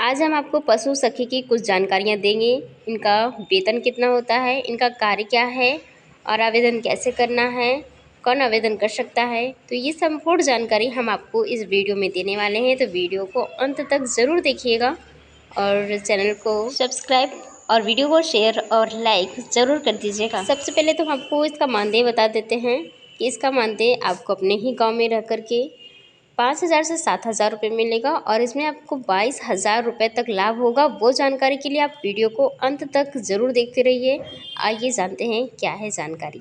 आज हम आपको पशु सखी की कुछ जानकारियाँ देंगे। इनका वेतन कितना होता है, इनका कार्य क्या है और आवेदन कैसे करना है, कौन आवेदन कर सकता है। तो ये संपूर्ण जानकारी हम आपको इस वीडियो में देने वाले हैं, तो वीडियो को अंत तक ज़रूर देखिएगा और चैनल को सब्सक्राइब और वीडियो को शेयर और लाइक ज़रूर कर दीजिएगा। सबसे पहले तो हम आपको इसका मानदेय बता देते हैं कि इसका मानदेय आपको अपने ही गाँव में रह कर के 5,000 से 7,000 रुपये मिलेगा और इसमें आपको 22,000 रुपये तक लाभ होगा। वो जानकारी के लिए आप वीडियो को अंत तक ज़रूर देखते रहिए। आइए जानते हैं क्या है जानकारी।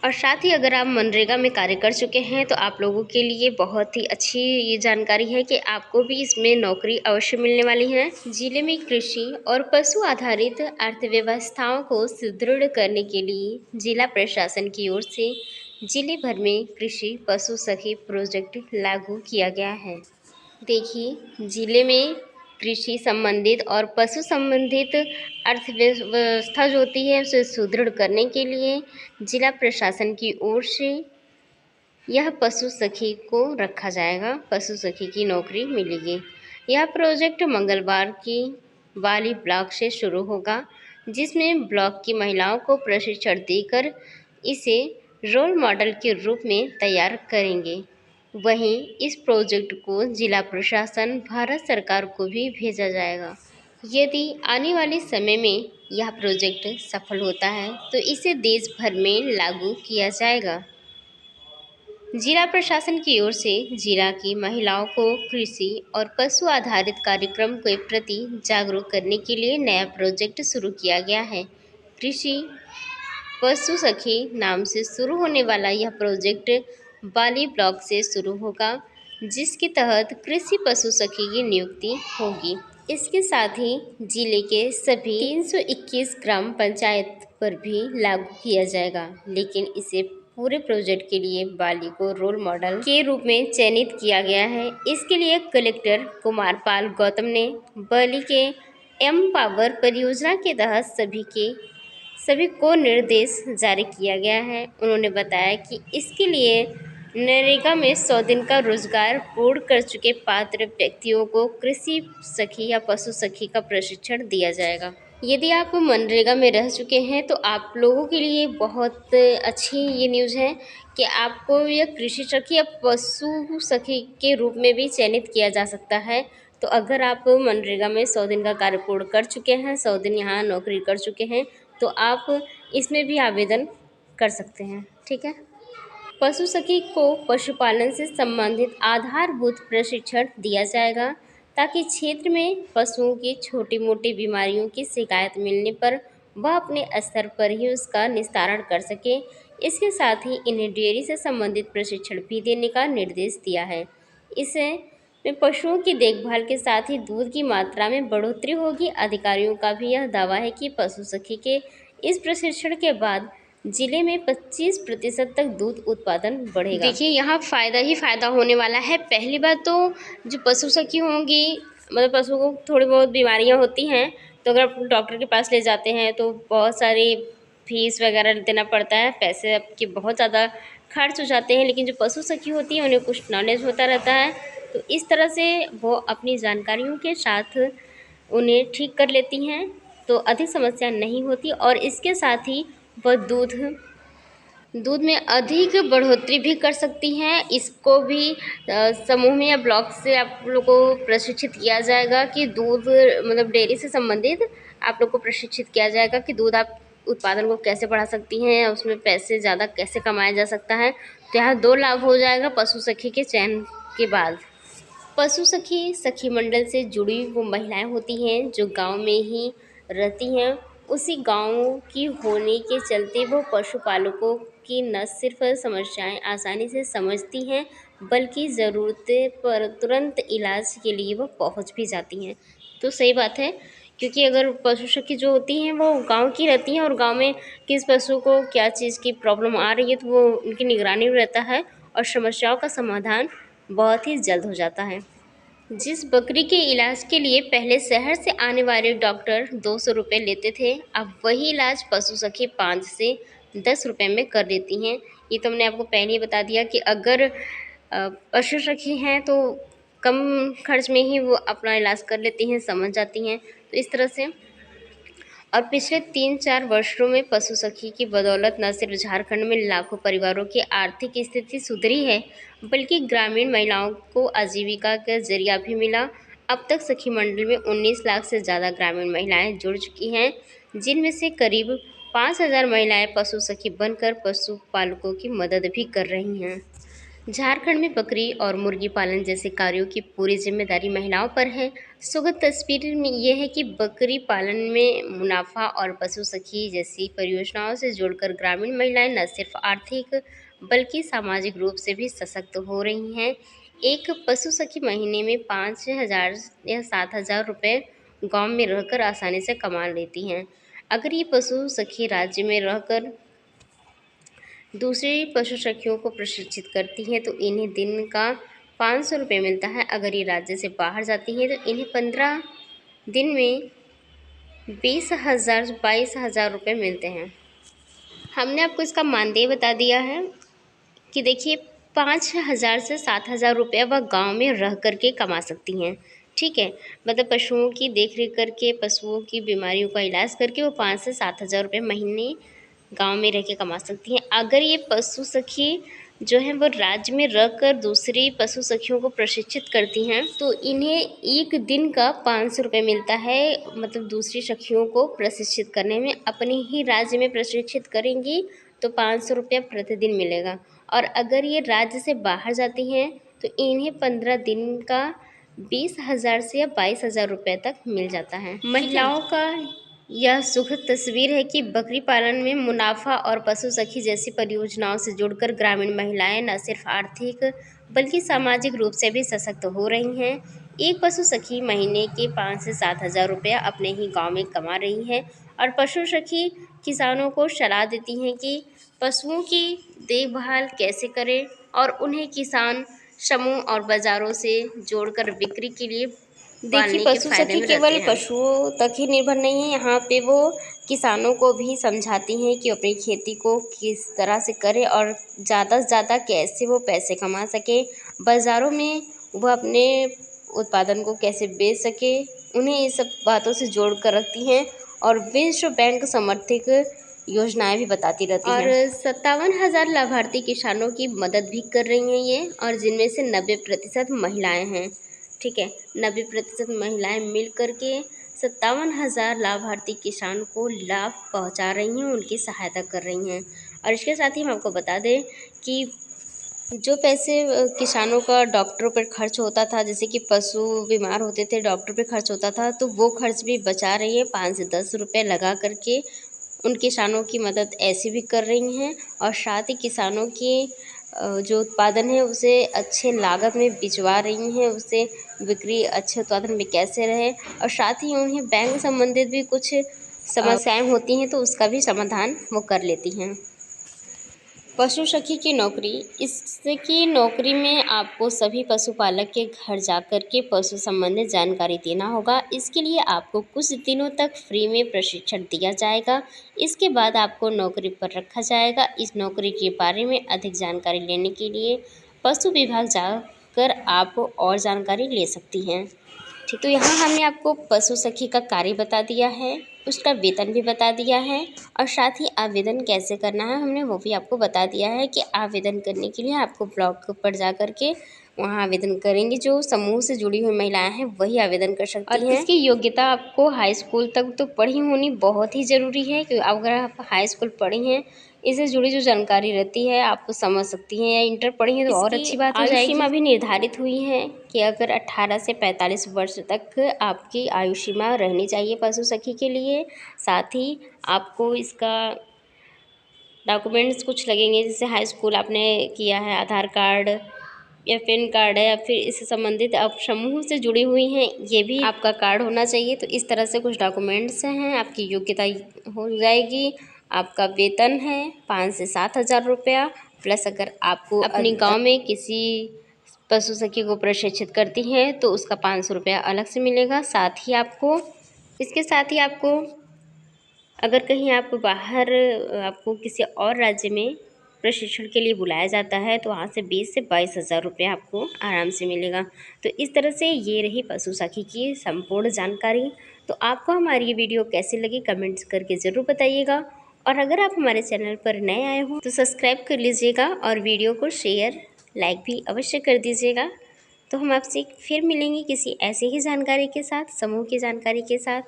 और साथ ही अगर आप मनरेगा में कार्य कर चुके हैं तो आप लोगों के लिए बहुत ही अच्छी ये जानकारी है कि आपको भी इसमें नौकरी अवश्य मिलने वाली है। जिले में कृषि और पशु आधारित अर्थव्यवस्थाओं को सुदृढ़ करने के लिए जिला प्रशासन की ओर से जिले भर में कृषि पशु सखी प्रोजेक्ट लागू किया गया है। देखिए, जिले में कृषि संबंधित और पशु संबंधित अर्थव्यवस्था जो होती है उसे सुदृढ़ करने के लिए जिला प्रशासन की ओर से यह पशु सखी को रखा जाएगा। पशु सखी की नौकरी मिलेगी। यह प्रोजेक्ट मंगलवार की वाली ब्लॉक से शुरू होगा, जिसमें ब्लॉक की महिलाओं को प्रशिक्षण देकर इसे रोल मॉडल के रूप में तैयार करेंगे। वहीं इस प्रोजेक्ट को जिला प्रशासन भारत सरकार को भी भेजा जाएगा। यदि आने वाले समय में यह प्रोजेक्ट सफल होता है तो इसे देश भर में लागू किया जाएगा। जिला प्रशासन की ओर से जिला की महिलाओं को कृषि और पशु आधारित कार्यक्रम के प्रति जागरूक करने के लिए नया प्रोजेक्ट शुरू किया गया है। कृषि पशु सखी नाम से शुरू होने वाला यह प्रोजेक्ट बाली ब्लॉक से शुरू होगा, जिसके तहत कृषि पशु सखी की नियुक्ति होगी। इसके साथ ही जिले के सभी 321 ग्राम पंचायत पर भी लागू किया जाएगा, लेकिन इसे पूरे प्रोजेक्ट के लिए बाली को रोल मॉडल के रूप में चयनित किया गया है। इसके लिए कलेक्टर कुमार पाल गौतम ने बाली के एम पावर परियोजना के तहत सभी को निर्देश जारी किया गया है। उन्होंने बताया कि इसके लिए नरेगा में 100 दिन का रोजगार पूर्ण कर चुके पात्र व्यक्तियों को कृषि सखी या पशु सखी का प्रशिक्षण दिया जाएगा। यदि आप मनरेगा में रह चुके हैं तो आप लोगों के लिए बहुत अच्छी ये न्यूज़ है कि आपको यह कृषि सखी या पशु सखी के रूप में भी चयनित किया जा सकता है। तो अगर आप मनरेगा में 100 दिन का कार्य पूर्ण कर चुके हैं, 100 दिन यहाँ नौकरी कर चुके हैं, तो आप इसमें भी आवेदन कर सकते हैं। ठीक है। पशु सखी को पशुपालन से संबंधित आधारभूत प्रशिक्षण दिया जाएगा, ताकि क्षेत्र में पशुओं की छोटी मोटी बीमारियों की शिकायत मिलने पर वह अपने स्तर पर ही उसका निस्तारण कर सके। इसके साथ ही इन्हें डेयरी से संबंधित प्रशिक्षण भी देने का निर्देश दिया है। इससे में पशुओं की देखभाल के साथ ही दूध की मात्रा में बढ़ोतरी होगी। अधिकारियों का भी यह दावा है कि पशु सखी के इस प्रशिक्षण के बाद जिले में 25% तक दूध उत्पादन बढ़ेगा। देखिए, यहाँ फ़ायदा ही फ़ायदा होने वाला है। पहली बात तो जो पशु सखी होंगी, मतलब पशुओं को थोड़ी बहुत बीमारियाँ होती हैं, तो अगर आप डॉक्टर के पास ले जाते हैं तो बहुत सारी फीस वगैरह देना पड़ता है, पैसे आपके बहुत ज़्यादा खर्च हो जाते हैं। लेकिन जो पशु सखी होती है उन्हें कुछ नॉलेज होता रहता है, तो इस तरह से वो अपनी जानकारियों के साथ उन्हें ठीक कर लेती हैं, तो अधिक समस्या नहीं होती। और इसके साथ ही वह दूध में अधिक बढ़ोतरी भी कर सकती हैं। इसको भी समूह में या ब्लॉक से आप लोग को प्रशिक्षित किया जाएगा कि दूध मतलब डेयरी से संबंधित आप लोग को प्रशिक्षित किया जाएगा कि दूध आप उत्पादन को कैसे बढ़ा सकती हैं, उसमें पैसे ज़्यादा कैसे कमाया जा सकता है। तो यहाँ 2 लाभ हो जाएगा पशु सखी के चयन के बाद। पशु सखी सखी मंडल से जुड़ी वो महिलाएं होती हैं जो गांव में ही रहती हैं। उसी गांव की होने के चलते वो पशुपालकों की न सिर्फ समस्याएं आसानी से समझती हैं, बल्कि ज़रूरत पर तुरंत इलाज के लिए वो पहुंच भी जाती हैं। तो सही बात है, क्योंकि अगर पशु सखी जो होती हैं वो गांव की रहती हैं और गांव में किस पशु को क्या चीज़ की प्रॉब्लम आ रही है तो वो उनकी निगरानी में रहता है और समस्याओं का समाधान बहुत ही जल्द हो जाता है। जिस बकरी के इलाज के लिए पहले शहर से आने वाले डॉक्टर 200 रुपये लेते थे, अब वही इलाज पशु सखी 5 से 10 रुपये में कर देती हैं। ये तो हमने आपको पहले ही बता दिया कि अगर पशु सखी हैं तो कम खर्च में ही वो अपना इलाज कर लेती हैं, समझ जाती हैं। तो इस तरह से और पिछले 3-4 वर्षों में पशु सखी की बदौलत न सिर्फ झारखंड में लाखों परिवारों की आर्थिक स्थिति सुधरी है, बल्कि ग्रामीण महिलाओं को आजीविका का जरिया भी मिला। अब तक सखी मंडल में 19 लाख से ज़्यादा ग्रामीण महिलाएं जुड़ चुकी हैं, जिनमें से करीब 5,000 महिलाएं पशु सखी बनकर पशुपालकों की मदद भी कर रही हैं। झारखंड में बकरी और मुर्गी पालन जैसे कार्यों की पूरी जिम्मेदारी महिलाओं पर है। सुखद तस्वीर में यह है कि बकरी पालन में मुनाफा और पशु सखी जैसी परियोजनाओं से जुड़कर ग्रामीण महिलाएं न सिर्फ आर्थिक बल्कि सामाजिक रूप से भी सशक्त हो रही हैं। एक पशु सखी महीने में 5,000 या 7,000 रुपये गाँव में रहकर आसानी से कमा लेती हैं। अगर ये पशु सखी राज्य में रहकर दूसरे पशु सखियों को प्रशिक्षित करती हैं तो इन्हें दिन का 500 रुपये मिलता है। अगर ये राज्य से बाहर जाती हैं तो इन्हें 15 दिन में 22,000 रुपये मिलते हैं। हमने आपको इसका मानदेय बता दिया है कि देखिए 5,000 से 7,000 रुपये वह गाँव में रह कर के कमा सकती हैं। ठीक है, मतलब पशुओं की देख रेख करके, पशुओं की बीमारियों का इलाज करके वो 5 से 7,000 रुपये महीने गांव में रह के कमा सकती हैं। अगर ये पशु सखी जो है वो राज्य में रहकर दूसरी पशु सखियों को प्रशिक्षित करती हैं तो इन्हें एक दिन का 500 रुपये मिलता है। मतलब दूसरी सखियों को प्रशिक्षित करने में अपने ही राज्य में प्रशिक्षित करेंगी तो 500 रुपया प्रतिदिन मिलेगा। और अगर ये राज्य से बाहर जाती हैं तो इन्हें 15 दिन का 20,000 से या 22,000 रुपये तक मिल जाता है। महिलाओं का यह सुखद तस्वीर है कि बकरी पालन में मुनाफा और पशु सखी जैसी परियोजनाओं से जुड़कर ग्रामीण महिलाएं न सिर्फ आर्थिक बल्कि सामाजिक रूप से भी सशक्त हो रही हैं। एक पशु सखी महीने के 5 से 7,000 रुपया अपने ही गांव में कमा रही है और पशु सखी किसानों को सलाह देती हैं कि पशुओं की देखभाल कैसे करें और उन्हें किसान समूह और बाज़ारों से जोड़कर बिक्री के लिए देखिए पशु सखी केवल पशुओं तक ही निर्भर नहीं है, यहाँ पे वो किसानों को भी समझाती हैं कि अपनी खेती को किस तरह से करें और ज़्यादा से ज़्यादा कैसे वो पैसे कमा सके, बाज़ारों में वो अपने उत्पादन को कैसे बेच सके, उन्हें ये सब बातों से जोड़ कर रखती हैं और विश्व बैंक समर्थित योजनाएं भी बताती रहती हैं। और 57,000 लाभार्थी किसानों की मदद भी कर रही हैं ये, और जिनमें से 90% महिलाएं हैं। ठीक है, 90% महिलाएं मिल कर के 57,000 लाभार्थी किसान को लाभ पहुंचा रही हैं, उनकी सहायता कर रही हैं। और इसके साथ ही हम आपको बता दें कि जो पैसे किसानों का डॉक्टरों पर खर्च होता था, जैसे कि पशु बीमार होते थे डॉक्टर पर खर्च होता था, तो वो खर्च भी बचा रही है। 5 से 10 रुपये लगा करके उन किसानों की मदद ऐसी भी कर रही हैं और साथ ही किसानों की जो उत्पादन है उसे अच्छे लागत में बिचवा रही हैं, उसे बिक्री अच्छे उत्पादन में कैसे रहे, और साथ ही उन्हें बैंक संबंधित भी कुछ समस्याएं होती हैं तो उसका भी समाधान वो कर लेती हैं। पशु सखी की नौकरी, इसकी नौकरी में आपको सभी पशुपालक के घर जाकर के पशु संबंधित जानकारी देना होगा। इसके लिए आपको कुछ दिनों तक फ्री में प्रशिक्षण दिया जाएगा। इसके बाद आपको नौकरी पर रखा जाएगा। इस नौकरी के बारे में अधिक जानकारी लेने के लिए पशु विभाग जाकर आप और जानकारी ले सकती हैं। ठीक, तो यहाँ हमने आपको पशु सखी का कार्य बता दिया है, उसका वेतन भी बता दिया है और साथ ही आवेदन कैसे करना है हमने वो भी आपको बता दिया है कि आवेदन करने के लिए आपको ब्लॉक पर जा कर के वहाँ आवेदन करेंगे। जो समूह से जुड़ी हुई महिलाएं हैं वही आवेदन कर सकती हैं। इसकी योग्यता आपको हाई स्कूल तक तो पढ़ी होनी बहुत ही ज़रूरी है, क्योंकि अगर आप हाई स्कूल पढ़ी हैं, इससे जुड़ी जो जानकारी रहती है आपको समझ सकती हैं, या इंटर पढ़ी हैं तो और अच्छी बात हो जाएगी। आयु सीमा भी निर्धारित हुई है कि अगर 18 से 45 वर्ष तक आपकी आयु सीमा रहनी चाहिए पशु सखी के लिए। साथ ही आपको इसका डॉक्यूमेंट्स कुछ लगेंगे, जैसे हाई स्कूल आपने किया है, आधार कार्ड या पैन कार्ड है, या फिर इससे संबंधित आप समूह से जुड़ी हुई हैं ये भी आपका कार्ड होना चाहिए। तो इस तरह से कुछ डॉक्यूमेंट्स हैं, आपकी योग्यता हो जाएगी। आपका वेतन है 5 से 7,000 रुपया, प्लस अगर आपको अपनी गांव में किसी पशु सखी को प्रशिक्षित करती हैं तो उसका 500 रुपया अलग से मिलेगा। साथ ही आपको इसके साथ ही आपको अगर कहीं आप बाहर आपको किसी और राज्य में प्रशिक्षण के लिए बुलाया जाता है तो वहाँ से 20 से 22 हज़ार रुपये आपको आराम से मिलेगा। तो इस तरह से ये रही पशु सखी की संपूर्ण जानकारी। तो आपको हमारी ये वीडियो कैसी लगी कमेंट्स करके ज़रूर बताइएगा, और अगर आप हमारे चैनल पर नए आए हो तो सब्सक्राइब कर लीजिएगा और वीडियो को शेयर लाइक भी अवश्य कर दीजिएगा। तो हम आपसे फिर मिलेंगे किसी ऐसे ही जानकारी के साथ, समूह की जानकारी के साथ।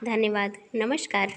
धन्यवाद, नमस्कार।